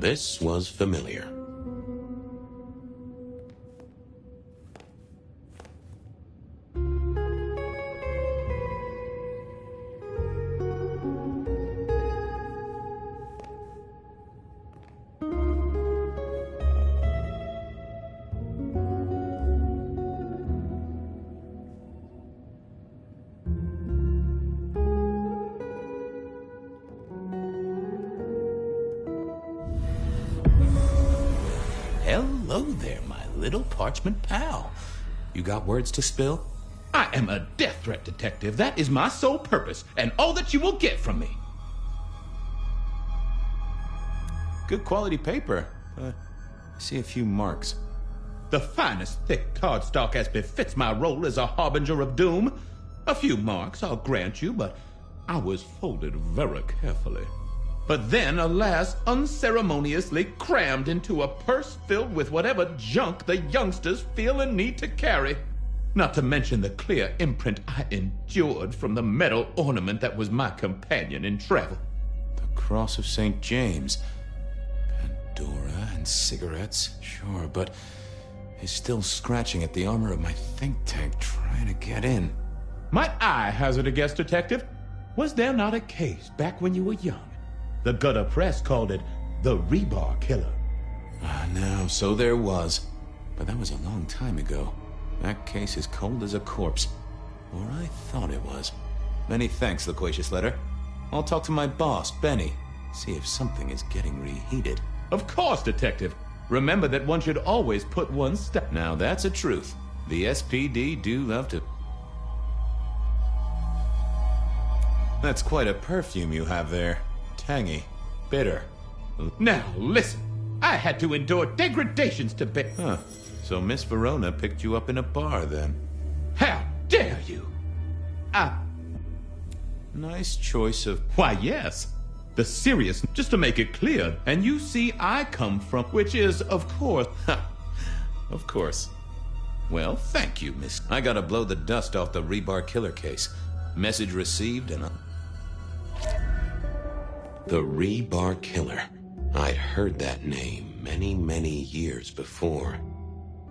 this was familiar. Hello there, my little parchment pal. You got words to spill? I am a death threat detective. That is my sole purpose, and all that you will get from me. Good quality paper, but I see a few marks. The finest thick cardstock as befits my role as a harbinger of doom. A few marks, I'll grant you, but I was folded very carefully. But then, alas, unceremoniously crammed into a purse filled with whatever junk the youngsters feel a need to carry. Not to mention the clear imprint I endured from the metal ornament that was my companion in travel. The Cross of St. James. Pandora and cigarettes, sure, but he's still scratching at the armor of my think tank trying to get in. Might I hazard a guess, detective? Was there not a case back when you were young? The gutter press called it the rebar killer. No, so there was. But that was a long time ago. That case is cold as a corpse. Or I thought it was. Many thanks, loquacious letter. I'll talk to my boss, Benny. See if something is getting reheated. Of course, detective. Remember that one should always put one step. Now that's a truth. The SPD do love to... That's quite a perfume you have there. Tangy. Bitter. Now, listen. I had to endure degradations to be... Huh. So Miss Verona picked you up in a bar, then? How dare you? Nice choice of... Why, yes. The serious, just to make it clear, and you see I come from, which is, of course... Of course. Well, thank you, miss. I gotta blow the dust off the rebar killer case. Message received and... The Rebar Killer. I'd heard that name many, many years before.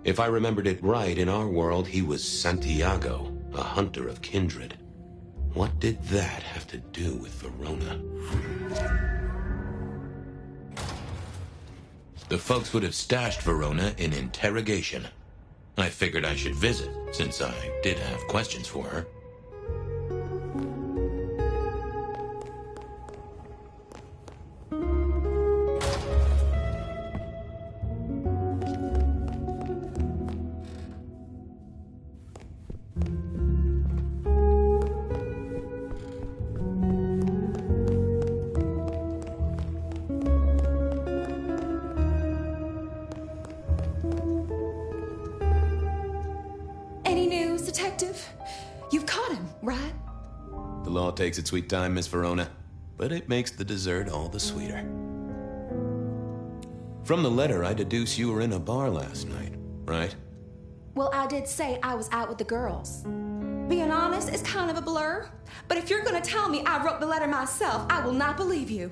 If I remembered it right, in our world, he was Santiago, a hunter of kindred. What did that have to do with Verona? The folks would have stashed Verona in interrogation. I figured I should visit, since I did have questions for her. Detective, you've caught him, right? The law takes its sweet time, Miss Verona, but it makes the dessert all the sweeter. From the letter, I deduce you were in a bar last night, right? Well, I did say I was out with the girls. Being honest is kind of a blur, but if you're gonna tell me I wrote the letter myself, I will not believe you.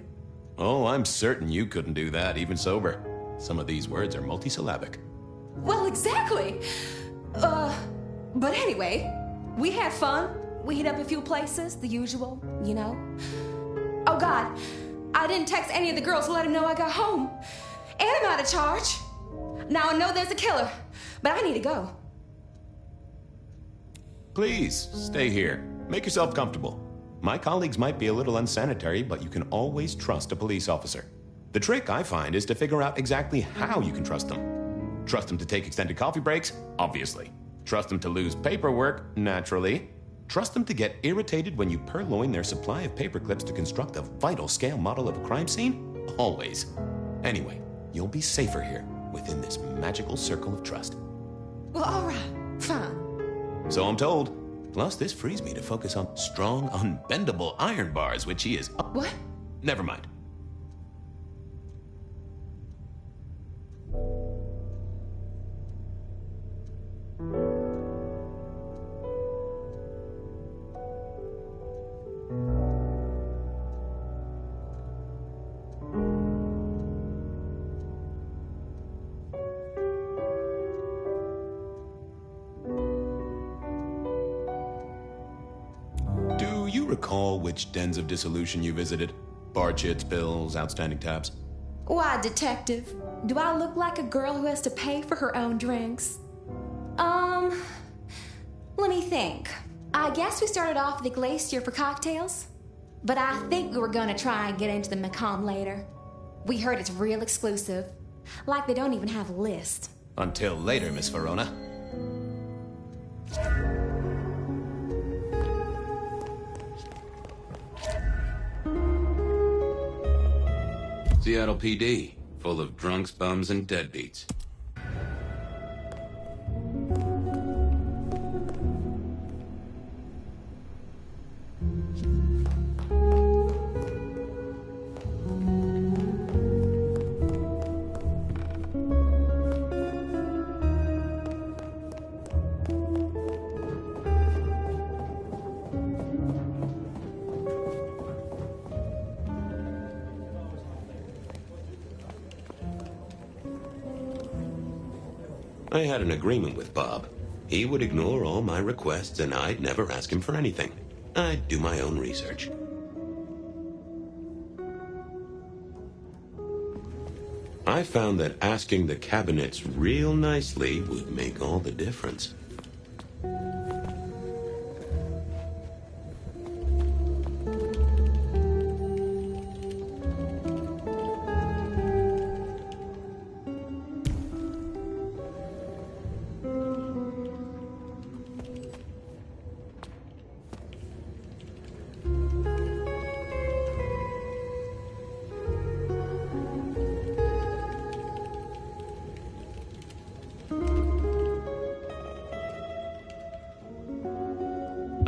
Oh, I'm certain you couldn't do that, even sober. Some of these words are multisyllabic. Well, exactly. But anyway, we had fun. We hit up a few places, the usual, you know. Oh, God, I didn't text any of the girls to let them know I got home. And I'm out of charge. Now I know there's a killer, but I need to go. Please, stay here. Make yourself comfortable. My colleagues might be a little unsanitary, but you can always trust a police officer. The trick, I find, is to figure out exactly how you can trust them. Trust them to take extended coffee breaks? Obviously. Trust them to lose paperwork? Naturally. Trust them to get irritated when you purloin their supply of paper clips to construct a vital scale model of a crime scene? Always. Anyway, you'll be safer here, within this magical circle of trust. Well, all right. Fine. So I'm told. Plus, this frees me to focus on strong, unbendable iron bars, which he is... What? Never mind. recall which dens of dissolution you visited? Bar chits, bills, outstanding tabs? Why, Detective? Do I look like a girl who has to pay for her own drinks? Let me think. I guess we started off at the Glacier for cocktails, but I think we were gonna try and get into the Macomb later. We heard it's real exclusive, like they don't even have a list. Until later, Miss Verona. Seattle PD, full of drunks, bums, and deadbeats. I had an agreement with Bob. He would ignore all my requests and I'd never ask him for anything. I'd do my own research. I found that asking the cabinets real nicely would make all the difference.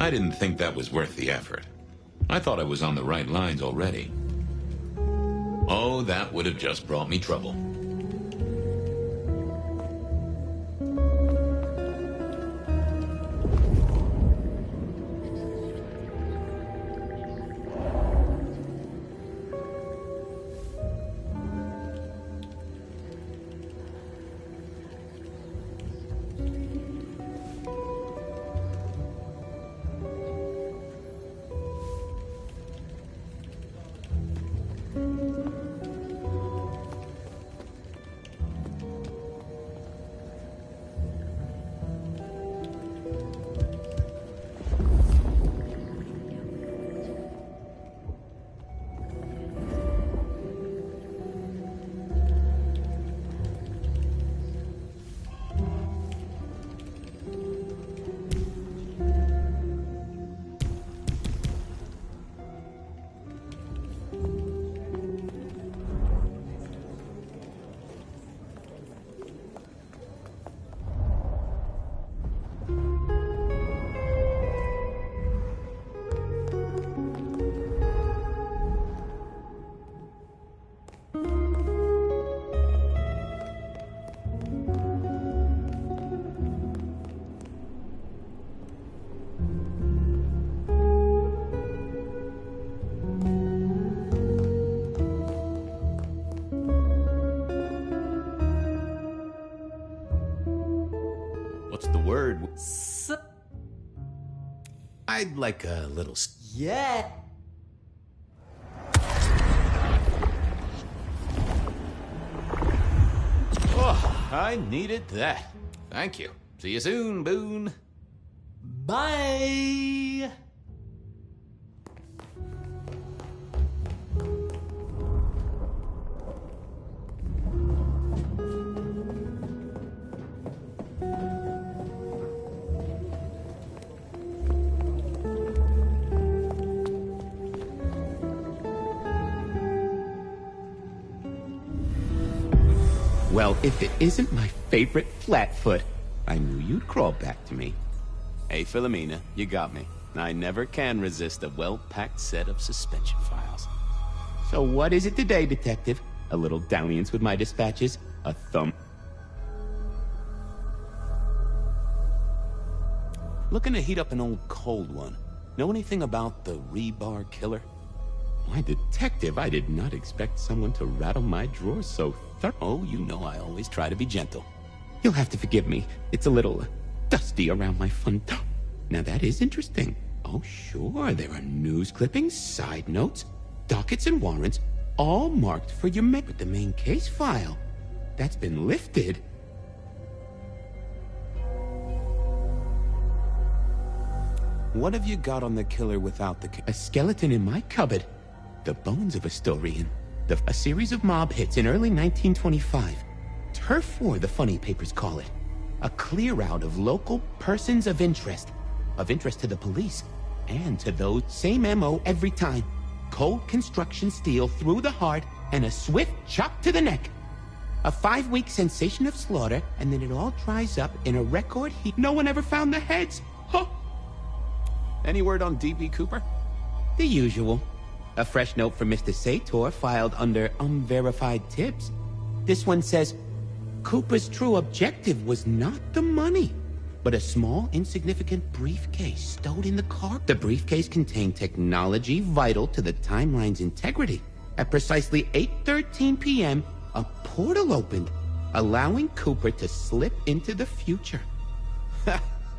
I didn't think that was worth the effort. I thought I was on the right lines already. Oh, that would have just brought me trouble. What's the word? I'd like a little... Yeah. Oh, I needed that. Thank you. See you soon, Boone. Bye. Well, if it isn't my favorite Flatfoot, I knew you'd crawl back to me. Hey, Philomena, you got me. I never can resist a well-packed set of suspension files. So what is it today, Detective? A little dalliance with my dispatches? A thumb? Looking to heat up an old cold one. Know anything about the rebar killer? Why, Detective, I did not expect someone to rattle my drawers so thorough. Oh, you know I always try to be gentle. You'll have to forgive me. It's a little dusty around my front door. Now that is interesting. Oh, sure, there are news clippings, side notes, dockets and warrants, all marked for your but the main case file. That's been lifted. What have you got on the killer without the... A skeleton in my cupboard. The bones of a Storian. A series of mob hits in early 1925. Turf War, the funny papers call it. A clear out of local persons of interest. Of interest to the police. And to those, same MO every time. Cold construction steel through the heart and a swift chop to the neck. A 5-week sensation of slaughter, and then it all dries up in a record heap. No one ever found the heads. Huh. Any word on D.B. Cooper? The usual. A fresh note from Mr. Sator filed under unverified tips. This one says, Cooper's true objective was not the money, but a small, insignificant briefcase stowed in the car. The briefcase contained technology vital to the timeline's integrity. At precisely 8:13 p.m., a portal opened, allowing Cooper to slip into the future.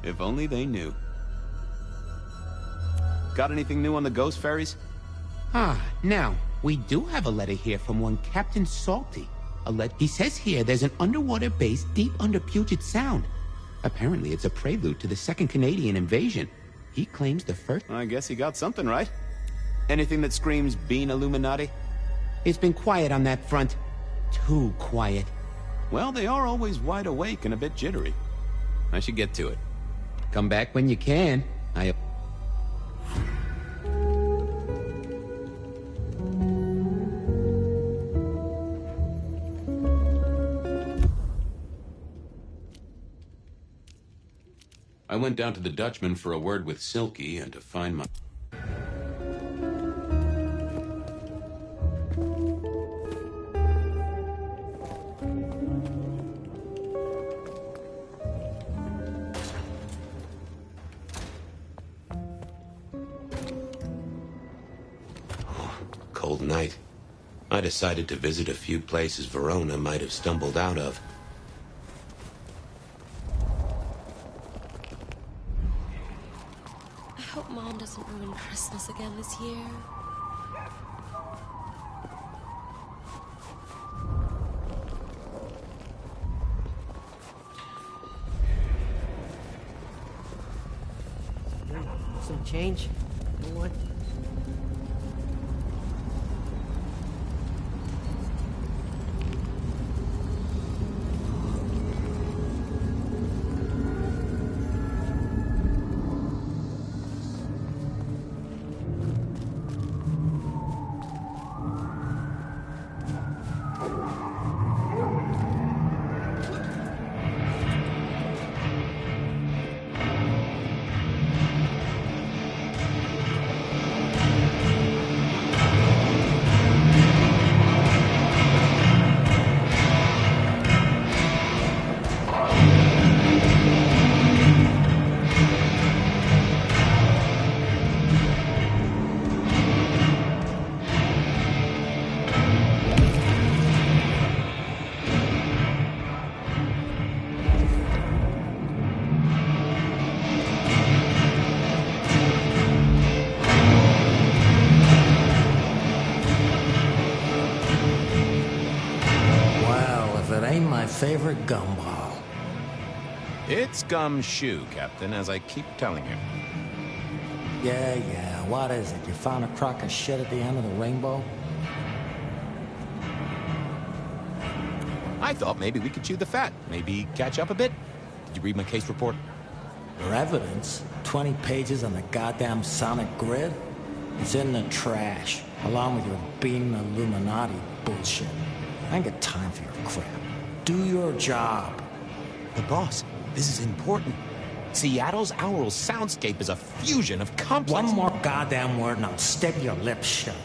If only they knew. Got anything new on the ghost ferries? Now, we do have a letter here from one Captain Salty. He says here there's an underwater base deep under Puget Sound. Apparently it's a prelude to the Second Canadian invasion. He claims the first... I guess he got something right. Anything that screams Bean Illuminati? It's been quiet on that front. Too quiet. Well, they are always wide awake and a bit jittery. I should get to it. Come back when you can. I went down to the Dutchman for a word with Silky and to find my... Cold night. I decided to visit a few places Verona might have stumbled out of. I hope Mom doesn't ruin Christmas again this year. Some change? Anyone? Favorite gumball. It's gumshoe, Captain, as I keep telling you. Yeah, what is it? You found a crock of shit at the end of the rainbow? I thought maybe we could chew the fat. Maybe catch up a bit. Did you read my case report? Your evidence? 20 pages on the goddamn sonic grid? It's in the trash, along with your Bean Illuminati bullshit. I ain't got time for your crap. Do your job. The boss, this is important. Seattle's aural soundscape is a fusion of complex... One more goddamn word and I'll stab your lips shut.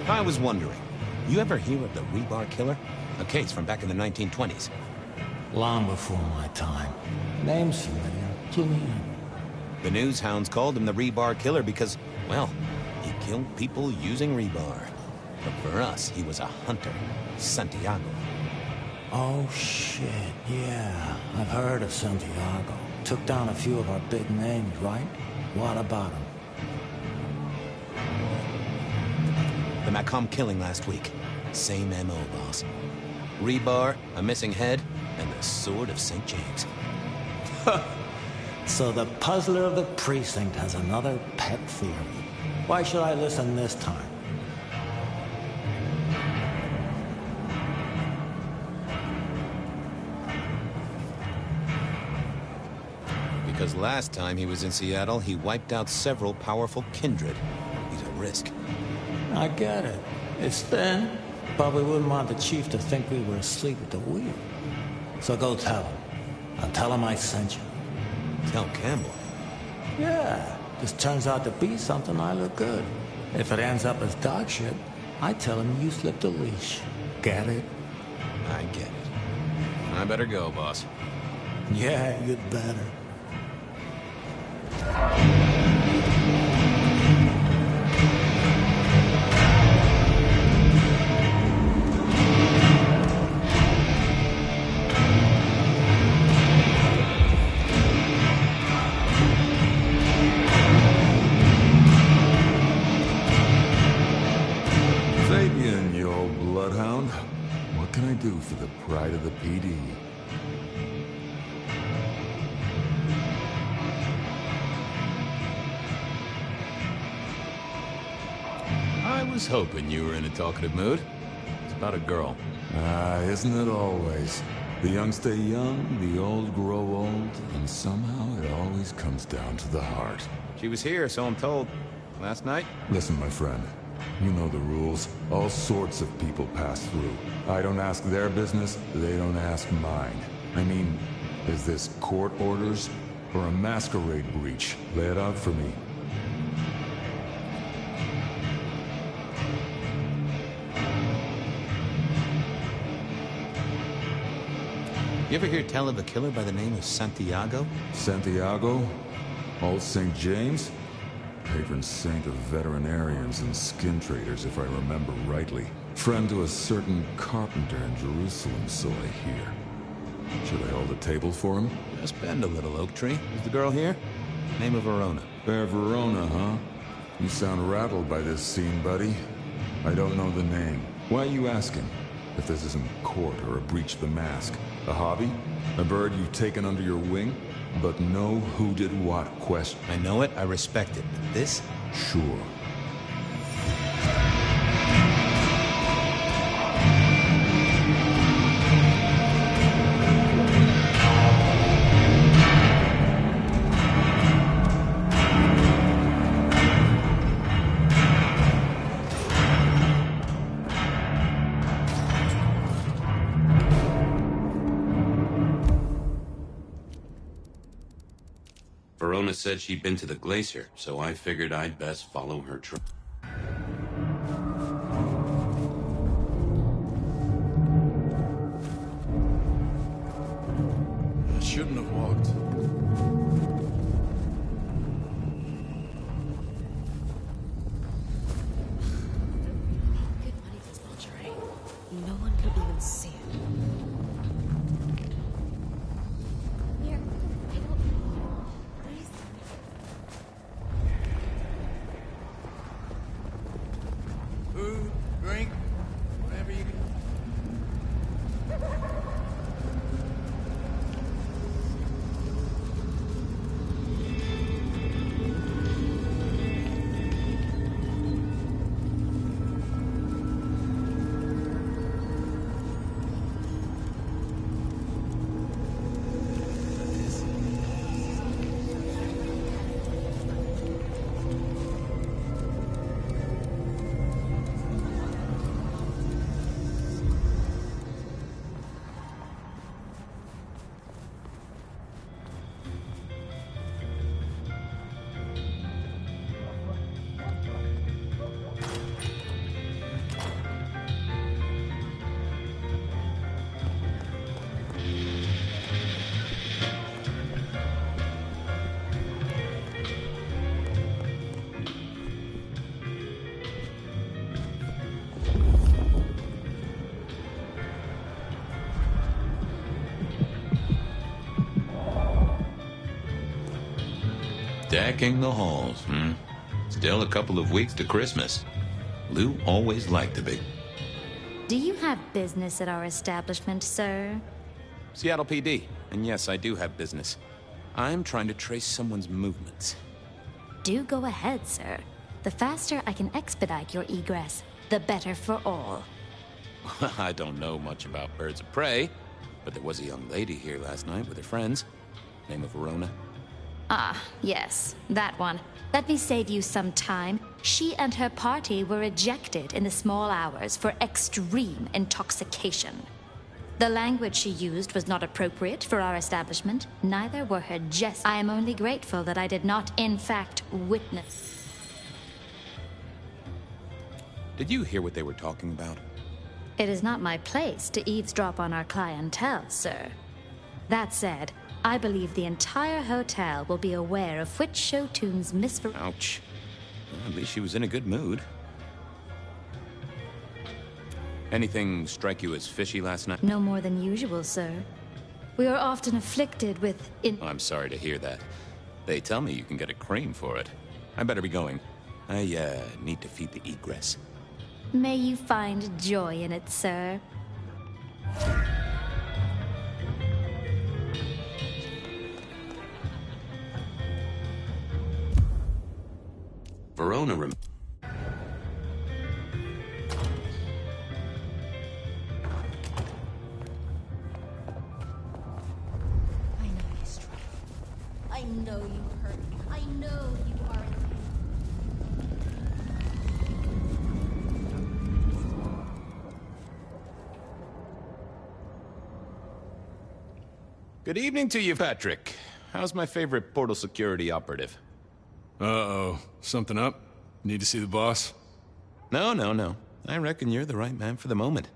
I was wondering, you ever hear of the Rebar Killer? A case from back in the 1920s. Long before my time. Name's familiar. Clue me in. The news hounds called him the Rebar Killer because, well, he killed people using rebar. But for us, he was a hunter. Santiago. Oh, shit, yeah. I've heard of Santiago. took down a few of our big names, right? What about them? The Macomb killing last week. Same MO, boss. Rebar, a missing head, and the Sword of St. James. So the puzzler of the precinct has another pet theory. Why should I listen this time? Because last time he was in Seattle, he wiped out several powerful kindred. He's a risk. I get it. It's thin, but we wouldn't want the chief to think we were asleep at the wheel. So go tell him. I'll tell him I sent you. Tell Campbell. Yeah, this turns out to be something I look good. If it ends up as dog shit, I tell him you slipped a leash. Get it? I get it. I better go, boss. Yeah, you'd better. Fabian, you old bloodhound. What can I do for the pride of the PD? I was hoping you were in a talkative mood. It's about a girl. Ah, isn't it always? The young stay young, the old grow old, and somehow it always comes down to the heart. She was here, so I'm told. Last night? Listen, my friend. You know the rules. All sorts of people pass through. I don't ask their business, they don't ask mine. I mean, is this court orders or a masquerade breach? Lay it out for me. You ever hear tell of a killer by the name of Santiago? Santiago? Old St. James? Patron saint of veterinarians and skin traders, if I remember rightly. Friend to a certain carpenter in Jerusalem, so I hear. Should I hold a table for him? Just bend a little, Oak Tree. Is the girl here? Name of Verona. Fair Verona, huh? You sound rattled by this scene, buddy. I don't know the name. Why are you asking? If this isn't court or a breach of the mask. A hobby? A bird you've taken under your wing? But no who did what question. I know it, I respect it, but this? Sure. Verona said she'd been to the glacier, so I figured I'd best follow her trail. I shouldn't have walked. Good money for Masquerade. No one could even see it. Here, I don't... Please. Food, drink, whatever you can. Decking the halls, Still a couple of weeks to Christmas. Lou always liked the big... Do you have business at our establishment, sir? Seattle PD. And yes, I do have business. I'm trying to trace someone's movements. Do go ahead, sir. The faster I can expedite your egress, the better for all. I don't know much about birds of prey, but there was a young lady here last night with her friends. Name of Verona. Ah, yes, that one. Let me save you some time. She and her party were ejected in the small hours for extreme intoxication. The language she used was not appropriate for our establishment. Neither were her jests. I am only grateful that I did not, in fact, witness. Did you hear what they were talking about? It is not my place to eavesdrop on our clientele, sir. That said, I believe the entire hotel will be aware of which show tunes Miss Ouch. Well, at least she was in a good mood. Anything strike you as fishy last night? No more than usual, sir. We are often afflicted with I'm sorry to hear that. They tell me you can get a cream for it. I better be going. I need to feed the egress. May you find joy in it, sir. Verona I know you struggle. I know you hurt. I know you are in pain. Good evening to you, Patrick. How's my favorite portal security operative? Uh-oh. Something up? Need to see the boss? No. I reckon you're the right man for the moment.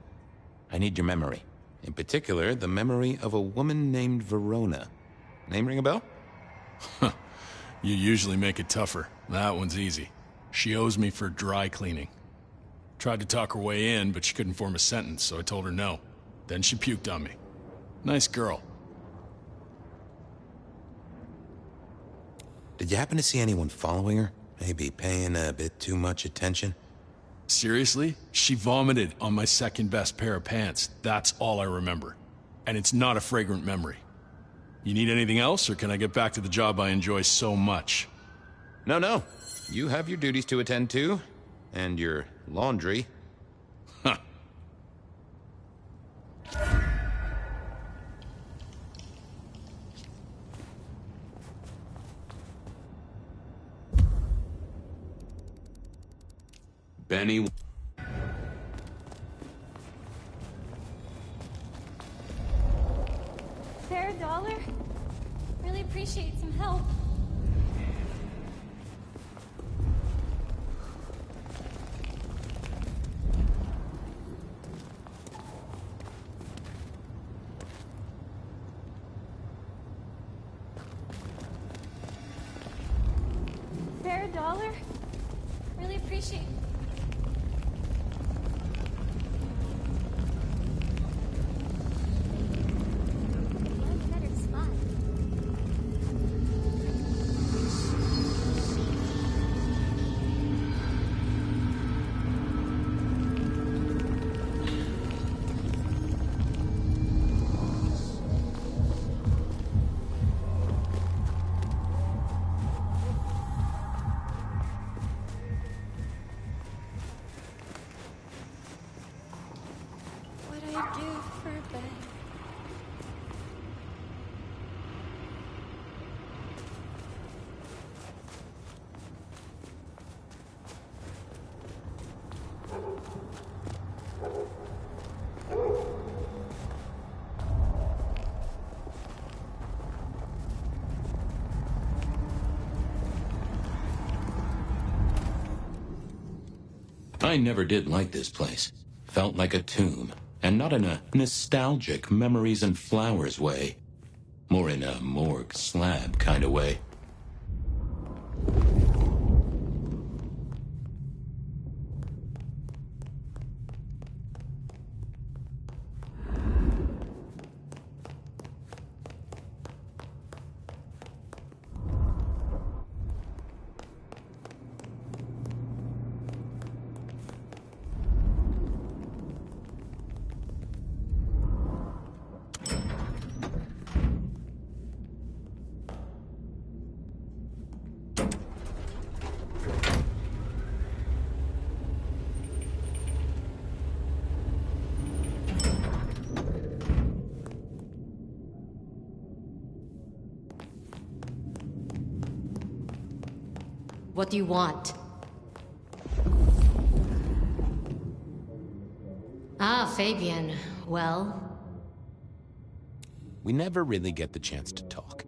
I need your memory. In particular, the memory of a woman named Verona. Name ring a bell? You usually make it tougher. That one's easy. She owes me for dry cleaning. Tried to talk her way in, but she couldn't form a sentence, so I told her no. Then she puked on me. Nice girl. Did you happen to see anyone following her? Maybe paying a bit too much attention? Seriously? She vomited on my second best pair of pants. That's all I remember. And it's not a fragrant memory. You need anything else, or can I get back to the job I enjoy so much? No. You have your duties to attend to, and your laundry. Huh. Benny... Fair dollar? Really appreciate some help. Fair dollar? Really appreciate I never did like this place. Felt like a tomb. And not in a nostalgic memories and flowers way. More in a morgue slab kind of way. What do you want? Ah, Fabian. Well... We never really get the chance to talk.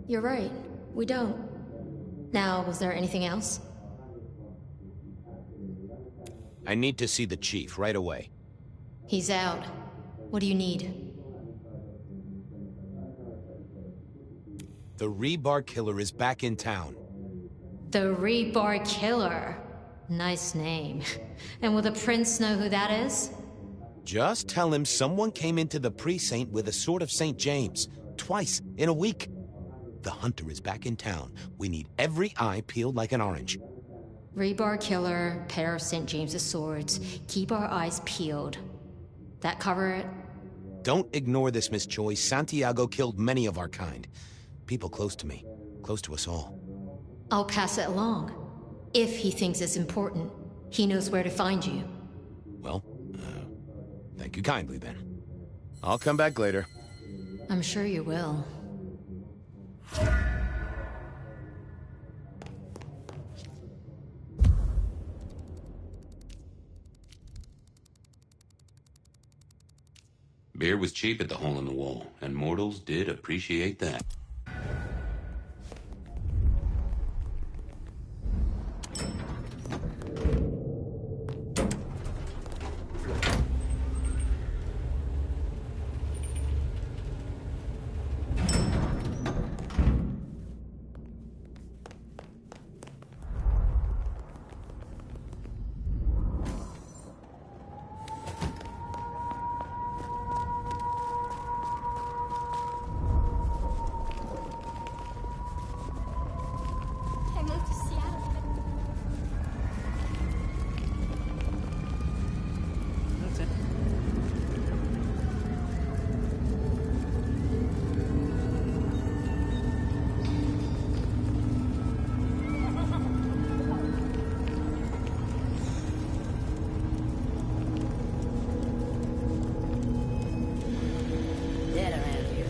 You're right. We don't. Now, was there anything else? I need to see the chief right away. He's out. What do you need? The Rebar Killer is back in town. The Rebar Killer. Nice name. And will the prince know who that is? Just tell him someone came into the precinct with a sword of St. James. Twice in a week. The hunter is back in town. We need every eye peeled like an orange. Rebar Killer, pair of St. James's swords. Keep our eyes peeled. That cover it? Don't ignore this, Miss Choi. Santiago killed many of our kind. People close to me. Close to us all. I'll pass it along. If he thinks it's important, he knows where to find you. Well, thank you kindly then. I'll come back later. I'm sure you will. Beer was cheap at the Hole in the Wall, and mortals did appreciate that. I moved to Seattle. That's it. Dead around here.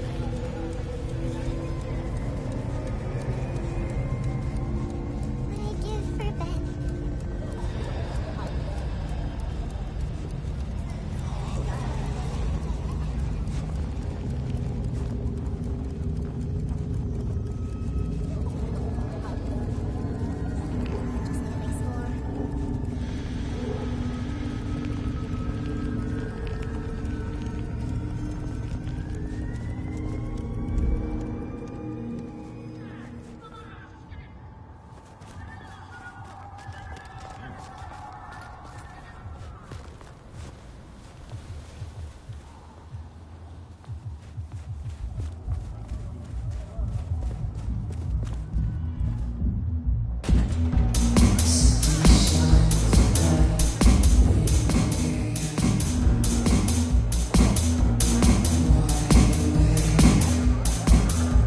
What I give for Ben?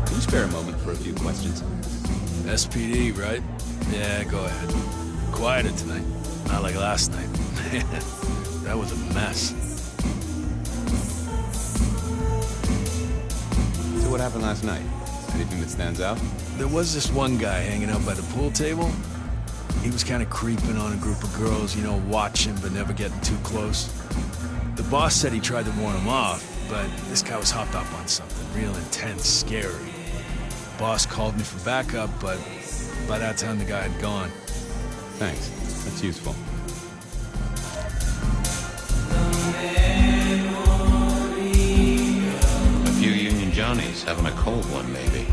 Can you spare a moment for a few questions? SPD, right? Yeah, go ahead. Quieter tonight. Not like last night. That was a mess. So what happened last night? Anything that stands out? There was this one guy hanging out by the pool table. He was kind of creeping on a group of girls, you know, watching but never getting too close. The boss said he tried to warn him off, but this guy was hopped up on something real intense, scary. The boss called me for backup, but by that time the guy had gone. Thanks. That's useful. A few Union Johnnies having a cold one, maybe.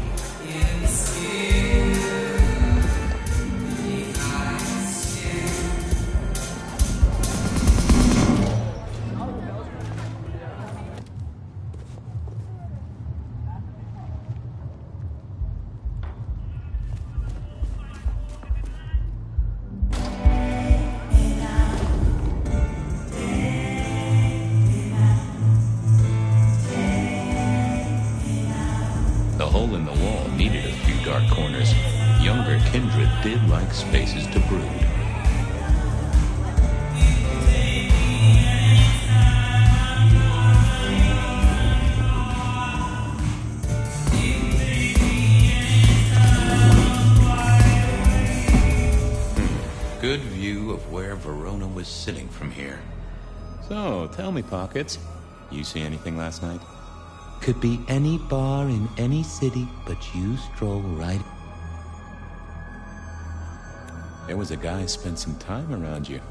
The hole in the wall needed a few dark corners. Younger kindred did like spaces to brood. good view of where Verona was sitting from here. So, tell me, Pockets, you see anything last night? Could be any bar in any city, but you stroll right. There was a guy spent some time around you.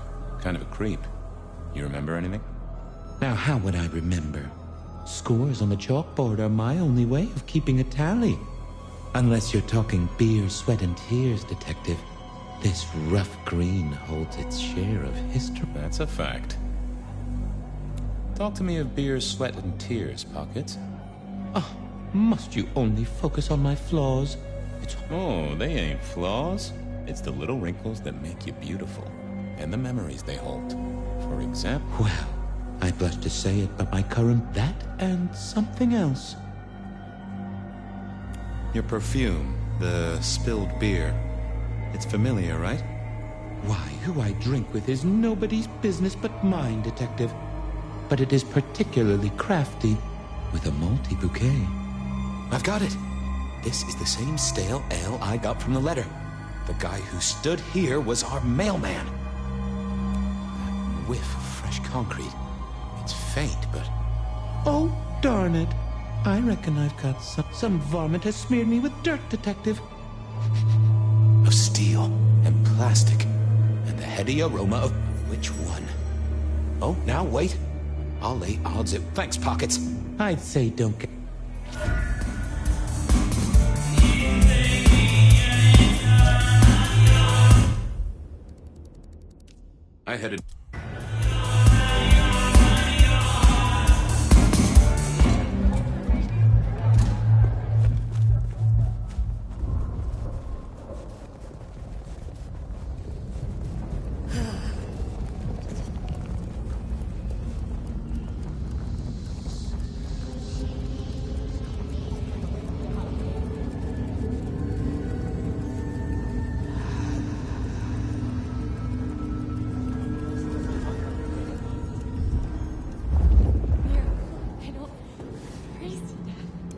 Kind of a creep. You remember anything? Now, how would I remember? Scores on the chalkboard are my only way of keeping a tally. Unless you're talking beer, sweat, and tears, Detective. This rough green holds its share of history. That's a fact. Talk to me of beer, sweat, and tears, Pockets. Oh, must you only focus on my flaws? Oh, they ain't flaws. It's the little wrinkles that make you beautiful. And the memories they hold. For example... Well, I blush to say it, but my current... That and something else. Your perfume, the spilled beer. It's familiar, right? Why, who I drink with is nobody's business but mine, Detective. But it is particularly crafty, with a malty bouquet. I've got it. This is the same stale ale I got from the letter. The guy who stood here was our mailman. That whiff of fresh concrete. It's faint, but... Oh, darn it. I reckon I've got some varmint has smeared me with dirt, Detective. Of steel and plastic, and the heady aroma of... Which one? Oh, now wait. I'll lay odds at... Thanks, Pockets. I'd say don't get... I headed...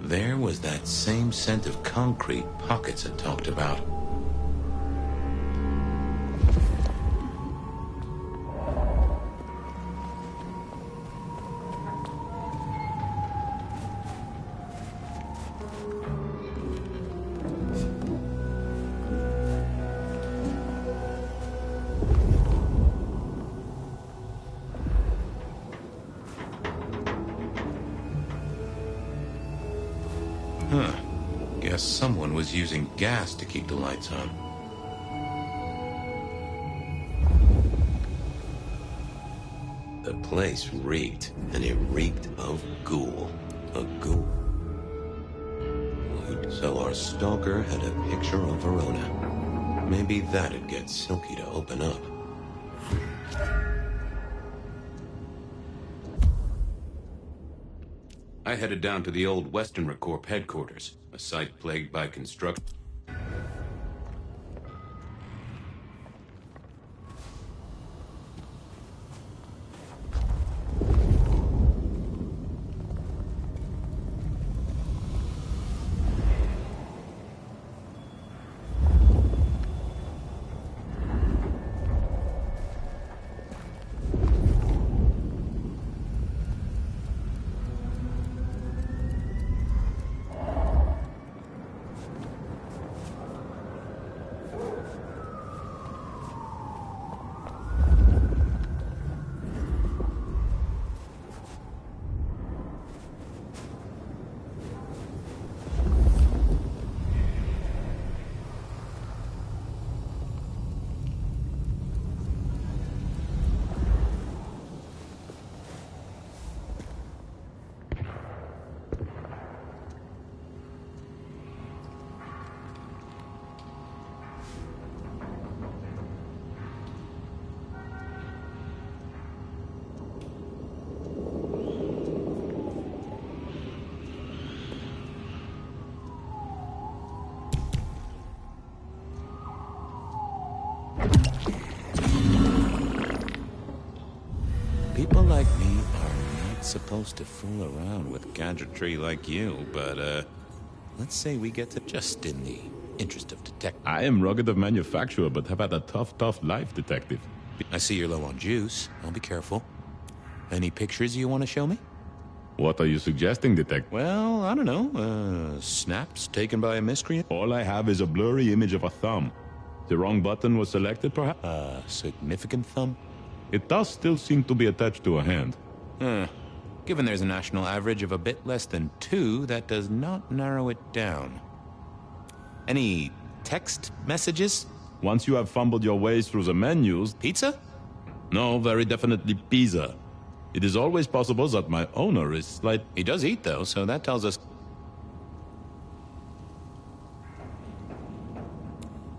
There was that same scent of concrete Pockets had talked about. Huh. Guess someone was using gas to keep the lights on. The place reeked, and it reeked of ghoul. A ghoul. So our stalker had a picture of Verona. Maybe that'd get Silky to open up. I headed down to the old Western Corp headquarters, a site plagued by construction. People like me are not supposed to fool around with gadgetry like you, but, let's say we get to just in the interest of detective. I am rugged of manufacture, but have had a tough life, detective. I see you're low on juice. I'll be careful. Any pictures you want to show me? What are you suggesting, detective? Well, I don't know. Snaps taken by a miscreant? All I have is a blurry image of a thumb. The wrong button was selected, perhaps? A significant thumb? It does still seem to be attached to a hand. Given there's a national average of a bit less than 2, that does not narrow it down. Any text messages? Once you have fumbled your ways through the menus... Pizza? No, very definitely pizza. It is always possible that my owner is slight... He does eat, though, so that tells us...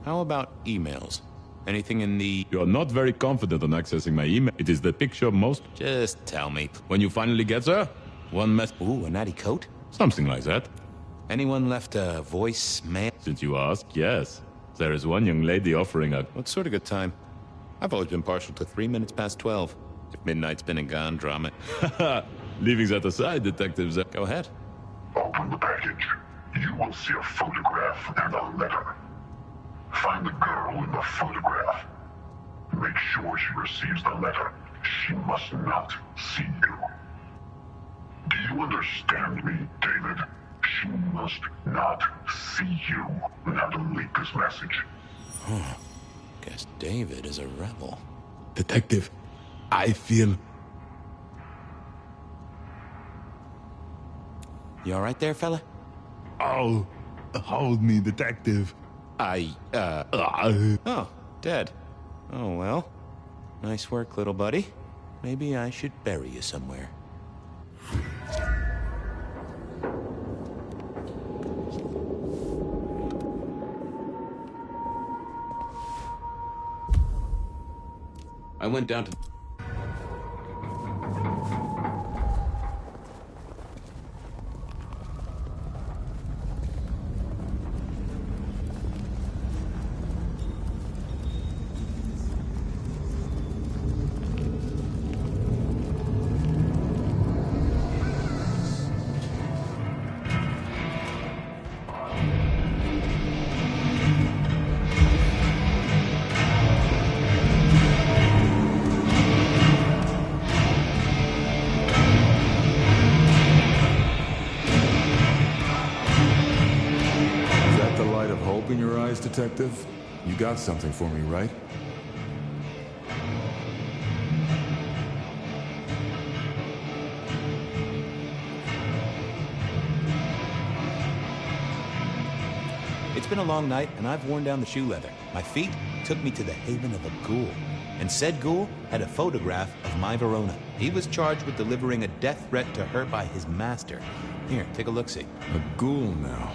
How about emails? Anything in the... You're not very confident on accessing my email. It is the picture most... Just tell me. When you finally get there, one mess... Ooh, a natty coat? Something like that. Anyone left a voicemail? Since you ask, yes. There is one young lady offering a... What sort of good time? I've always been partial to 3 minutes past 12. If midnight's been and gone, drama. Leaving that aside, detectives... Go ahead. Open the package. You will see a photograph and a letter. Find the girl in the photograph. Make sure she receives the letter. She must not see you. Do you understand me, David? She must not see you without to leak this message. Guess David is a rebel. Detective, I feel... You all right there, fella? Oh, hold me, detective. Oh, dead. Oh, well. Nice work, little buddy. Maybe I should bury you somewhere. I went down to... In your eyes, detective? You got something for me, right? It's been a long night, and I've worn down the shoe leather. My feet took me to the haven of a ghoul. And said ghoul had a photograph of my Verona. He was charged with delivering a death threat to her by his master. Here, take a look-see. A ghoul now.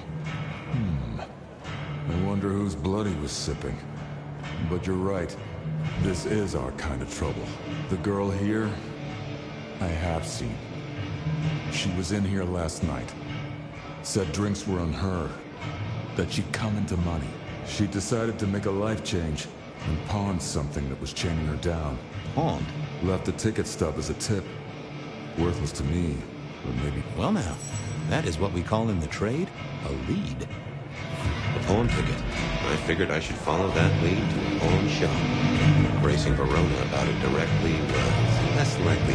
I wonder whose blood he was sipping. But you're right. This is our kind of trouble. The girl here, I have seen. She was in here last night. Said drinks were on her. That she'd come into money. She decided to make a life change and pawned something that was chaining her down. Pawned? Left a ticket stub as a tip. Worthless to me, but maybe... Well now, that is what we call in the trade a lead. A pawn ticket. I figured I should follow that lead to a pawn shop. Bracing Verona about it directly was less likely